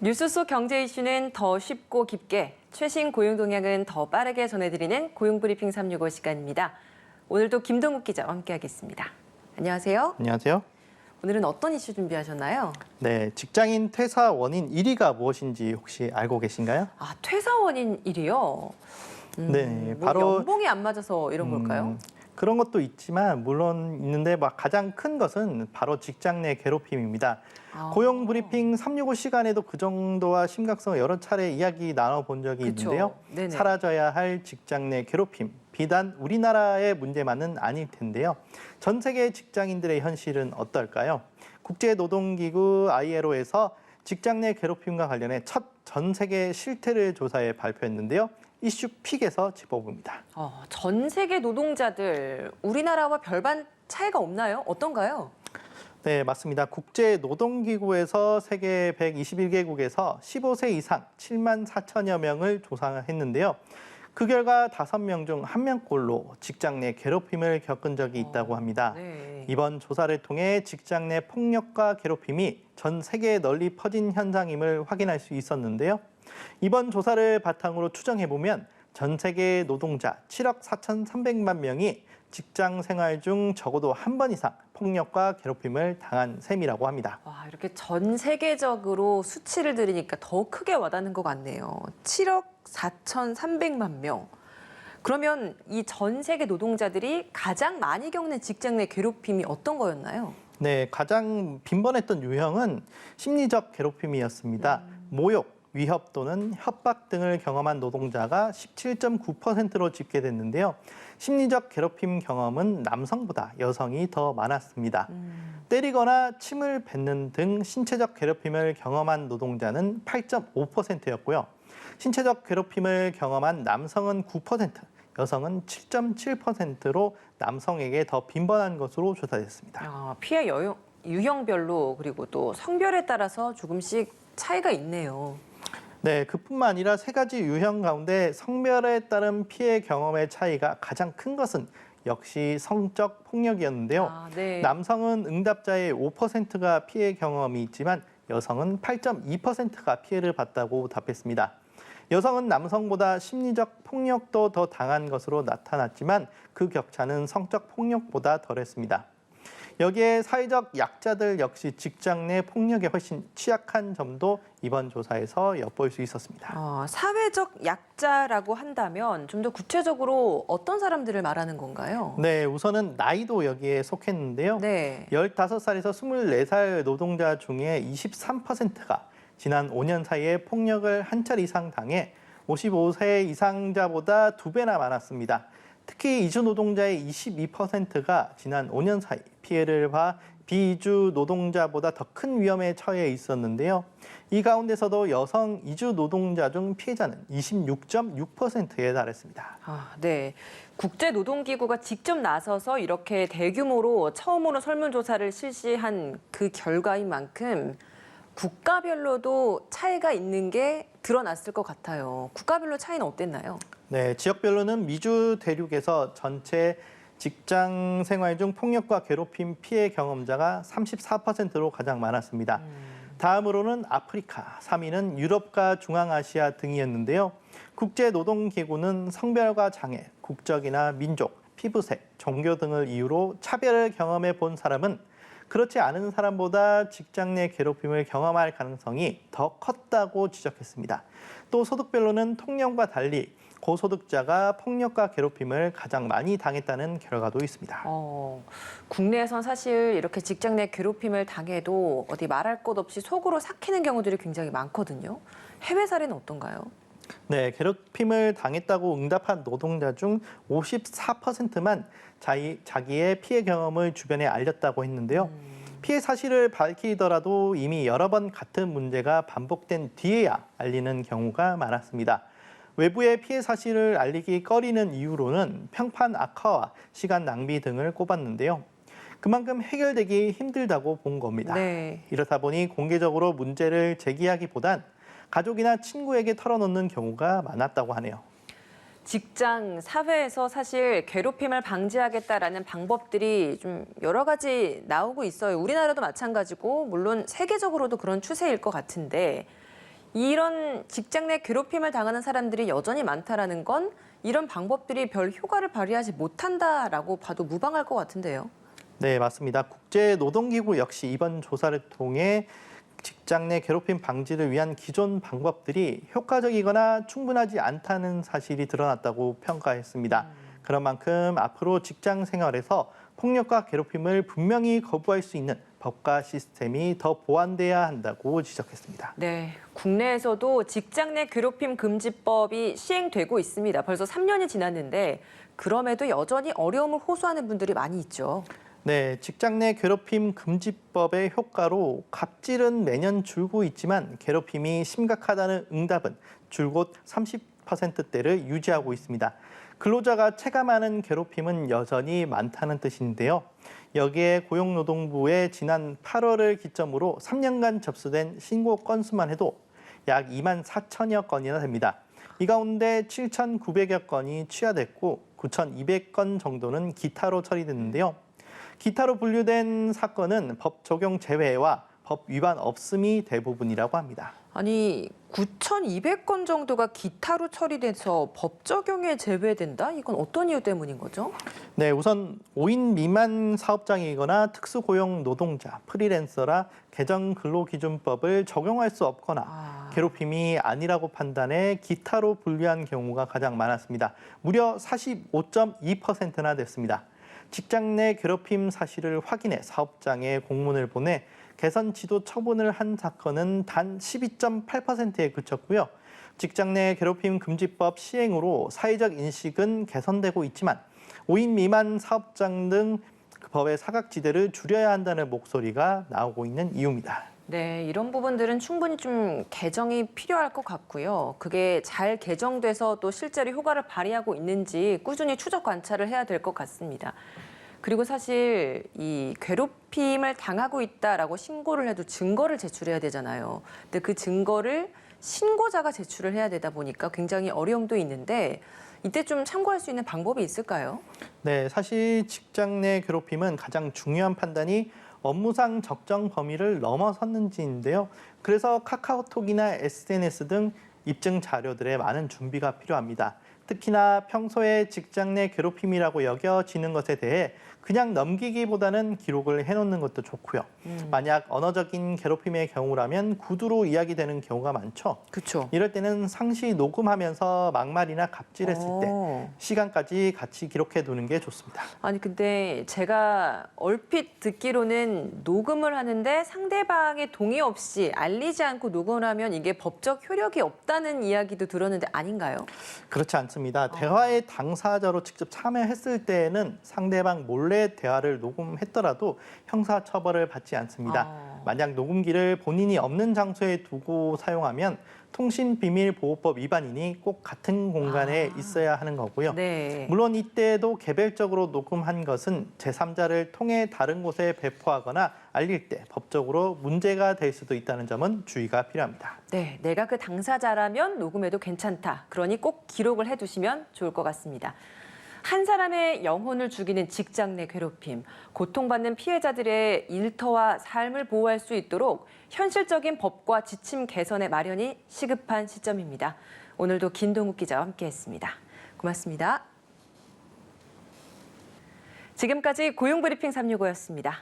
뉴스 속 경제 이슈는 더 쉽고 깊게, 최신 고용 동향은 더 빠르게 전해드리는 고용브리핑 365 시간입니다. 오늘도 김동욱 기자와 함께하겠습니다. 안녕하세요. 안녕하세요. 오늘은 어떤 이슈 준비하셨나요? 네, 직장인 퇴사 원인 1위가 무엇인지 혹시 알고 계신가요? 아, 퇴사 원인 1위요? 네, 뭐 바로 연봉이 안 맞아서 이런 걸까요? 그런 것도 있지만 물론 있는데 가장 큰 것은 바로 직장 내 괴롭힘입니다. 아. 고용 브리핑 365 시간에도 그 정도와 심각성을 여러 차례 이야기 나눠본 적이 그쵸. 있는데요. 네네. 사라져야 할 직장 내 괴롭힘, 비단 우리나라의 문제만은 아닐 텐데요. 전 세계 직장인들의 현실은 어떨까요? 국제노동기구 ILO에서 직장 내 괴롭힘과 관련해 첫 전 세계 실태를 조사해 발표했는데요. 이슈픽에서 짚어봅니다. 전 세계 노동자들, 우리나라와 별반 차이가 없나요? 어떤가요? 네, 맞습니다. 국제노동기구에서 세계 121개국에서 15세 이상 7만 4천여 명을 조사했는데요. 그 결과 5명 중 1명꼴로 직장 내 괴롭힘을 겪은 적이 있다고 합니다. 네. 이번 조사를 통해 직장 내 폭력과 괴롭힘이 전 세계에 널리 퍼진 현상임을 확인할 수 있었는데요. 이번 조사를 바탕으로 추정해보면 전 세계 노동자 7억 4,300만 명이 직장 생활 중 적어도 한 번 이상 폭력과 괴롭힘을 당한 셈이라고 합니다. 와, 이렇게 전 세계적으로 수치를 들으니까 더 크게 와닿는 것 같네요. 7억 4,300만 명. 그러면 이 전 세계 노동자들이 가장 많이 겪는 직장 내 괴롭힘이 어떤 거였나요? 네, 가장 빈번했던 유형은 심리적 괴롭힘이었습니다. 모욕, 위협 또는 협박 등을 경험한 노동자가 17.9%로 집계됐는데요. 심리적 괴롭힘 경험은 남성보다 여성이 더 많았습니다. 때리거나 침을 뱉는 등 신체적 괴롭힘을 경험한 노동자는 8.5%였고요. 신체적 괴롭힘을 경험한 남성은 9%, 여성은 7.7%로 남성에게 더 빈번한 것으로 조사됐습니다. 피해 유형별로 그리고 또 성별에 따라서 조금씩 차이가 있네요. 네, 그뿐만 아니라 세 가지 유형 가운데 성별에 따른 피해 경험의 차이가 가장 큰 것은 역시 성적 폭력이었는데요. 네. 남성은 응답자의 5%가 피해 경험이 있지만 여성은 8.2%가 피해를 봤다고 답했습니다. 여성은 남성보다 심리적 폭력도 더 당한 것으로 나타났지만 그 격차는 성적 폭력보다 덜했습니다. 여기에 사회적 약자들 역시 직장 내 폭력에 훨씬 취약한 점도 이번 조사에서 엿볼 수 있었습니다. 사회적 약자라고 한다면 좀 더 구체적으로 어떤 사람들을 말하는 건가요? 네, 우선은 나이도 여기에 속했는데요. 네. 15살에서 24살 노동자 중에 23%가 지난 5년 사이에 폭력을 한 차례 이상 당해 55세 이상자보다 2배나 많았습니다. 특히 이주 노동자의 22%가 지난 5년 사이 피해를 봐 비이주 노동자보다 더 큰 위험에 처해 있었는데요. 이 가운데서도 여성 이주 노동자 중 피해자는 26.6%에 달했습니다. 네. 국제노동기구가 직접 나서서 이렇게 대규모로 처음으로 설문조사를 실시한 그 결과인 만큼 국가별로도 차이가 있는 게 드러났을 것 같아요. 국가별로 차이는 어땠나요? 네, 지역별로는 미주 대륙에서 전체 직장 생활 중 폭력과 괴롭힘 피해 경험자가 34%로 가장 많았습니다. 다음으로는 아프리카, 3위는 유럽과 중앙아시아 등이었는데요. 국제노동기구는 성별과 장애, 국적이나 민족, 피부색, 종교 등을 이유로 차별을 경험해 본 사람은 그렇지 않은 사람보다 직장 내 괴롭힘을 경험할 가능성이 더 컸다고 지적했습니다. 또 소득별로는 통령과 달리 고소득자가 폭력과 괴롭힘을 가장 많이 당했다는 결과도 있습니다. 국내에선 사실 이렇게 직장 내 괴롭힘을 당해도 어디 말할 것 없이 속으로 삭히는 경우들이 굉장히 많거든요. 해외 사례는 어떤가요? 네, 괴롭힘을 당했다고 응답한 노동자 중 54%만 자기의 피해 경험을 주변에 알렸다고 했는데요. 피해 사실을 밝히더라도 이미 여러 번 같은 문제가 반복된 뒤에야 알리는 경우가 많았습니다. 외부의 피해 사실을 알리기 꺼리는 이유로는 평판 악화와 시간 낭비 등을 꼽았는데요. 그만큼 해결되기 힘들다고 본 겁니다. 네. 이렇다 보니 공개적으로 문제를 제기하기보단 가족이나 친구에게 털어놓는 경우가 많았다고 하네요. 직장, 사회에서 사실 괴롭힘을 방지하겠다라는 방법들이 좀 여러 가지 나오고 있어요. 우리나라도 마찬가지고 물론 세계적으로도 그런 추세일 것 같은데 이런 직장 내 괴롭힘을 당하는 사람들이 여전히 많다라는 건 이런 방법들이 별 효과를 발휘하지 못한다라고 봐도 무방할 것 같은데요. 네, 맞습니다. 국제노동기구 역시 이번 조사를 통해 직장 내 괴롭힘 방지를 위한 기존 방법들이 효과적이거나 충분하지 않다는 사실이 드러났다고 평가했습니다. 그런 만큼 앞으로 직장 생활에서 폭력과 괴롭힘을 분명히 거부할 수 있는 법과 시스템이 더 보완돼야 한다고 지적했습니다. 네, 국내에서도 직장 내 괴롭힘 금지법이 시행되고 있습니다. 벌써 3년이 지났는데 그럼에도 여전히 어려움을 호소하는 분들이 많이 있죠. 네, 직장 내 괴롭힘 금지법의 효과로 갑질은 매년 줄고 있지만 괴롭힘이 심각하다는 응답은 줄곧 30%대를 유지하고 있습니다. 근로자가 체감하는 괴롭힘은 여전히 많다는 뜻인데요. 여기에 고용노동부의 지난 8월을 기점으로 3년간 접수된 신고 건수만 해도 약 2만 4천여 건이나 됩니다. 이 가운데 7,900여 건이 취하됐고 9,200건 정도는 기타로 처리됐는데요. 기타로 분류된 사건은 법 적용 제외와 법 위반 없음이 대부분이라고 합니다. 아니, 9,200건 정도가 기타로 처리돼서 법 적용에 제외된다? 이건 어떤 이유 때문인 거죠? 네, 우선 5인 미만 사업장이거나 특수고용 노동자, 프리랜서라 개정근로기준법을 적용할 수 없거나 괴롭힘이 아니라고 판단해 기타로 분류한 경우가 가장 많았습니다. 무려 45.2%나 됐습니다. 직장 내 괴롭힘 사실을 확인해 사업장에 공문을 보내 개선 지도 처분을 한 사건은 단 12.8%에 그쳤고요. 직장 내 괴롭힘 금지법 시행으로 사회적 인식은 개선되고 있지만 5인 미만 사업장 등 그 법의 사각지대를 줄여야 한다는 목소리가 나오고 있는 이유입니다. 네, 이런 부분들은 충분히 좀 개정이 필요할 것 같고요. 그게 잘 개정돼서 또 실제로 효과를 발휘하고 있는지 꾸준히 추적 관찰을 해야 될 것 같습니다. 그리고 사실 이 괴롭힘을 당하고 있다라고 신고를 해도 증거를 제출해야 되잖아요. 근데 그 증거를 신고자가 제출을 해야 되다 보니까 굉장히 어려움도 있는데 이때 좀 참고할 수 있는 방법이 있을까요? 네, 사실 직장 내 괴롭힘은 가장 중요한 판단이 업무상 적정 범위를 넘어섰는지인데요. 그래서 카카오톡이나 SNS 등 입증 자료들의 많은 준비가 필요합니다. 특히나 평소에 직장 내 괴롭힘이라고 여겨지는 것에 대해 그냥 넘기기보다는 기록을 해놓는 것도 좋고요. 만약 언어적인 괴롭힘의 경우라면 구두로 이야기되는 경우가 많죠. 그렇죠. 이럴 때는 상시 녹음하면서 막말이나 갑질했을 때 시간까지 같이 기록해 두는 게 좋습니다. 아니 근데 제가 얼핏 듣기로는 녹음을 하는데 상대방의 동의 없이 알리지 않고 녹음을 하면 이게 법적 효력이 없다는 이야기도 들었는데 아닌가요? 그렇지 않습니다. 대화의 당사자로 직접 참여했을 때에는 상대방 몰래 대화를 녹음했더라도 형사처벌을 받지 않습니다. 만약 녹음기를 본인이 없는 장소에 두고 사용하면 통신비밀보호법 위반이니 꼭 같은 공간에 있어야 하는 거고요. 네. 물론 이때도 개별적으로 녹음한 것은 제3자를 통해 다른 곳에 배포하거나 알릴 때 법적으로 문제가 될 수도 있다는 점은 주의가 필요합니다. 네, 내가 그 당사자라면 녹음해도 괜찮다. 그러니 꼭 기록을 해두시면 좋을 것 같습니다. 한 사람의 영혼을 죽이는 직장 내 괴롭힘, 고통받는 피해자들의 일터와 삶을 보호할 수 있도록 현실적인 법과 지침 개선의 마련이 시급한 시점입니다. 오늘도 김동욱 기자와 함께했습니다. 고맙습니다. 지금까지 고용브리핑 365였습니다.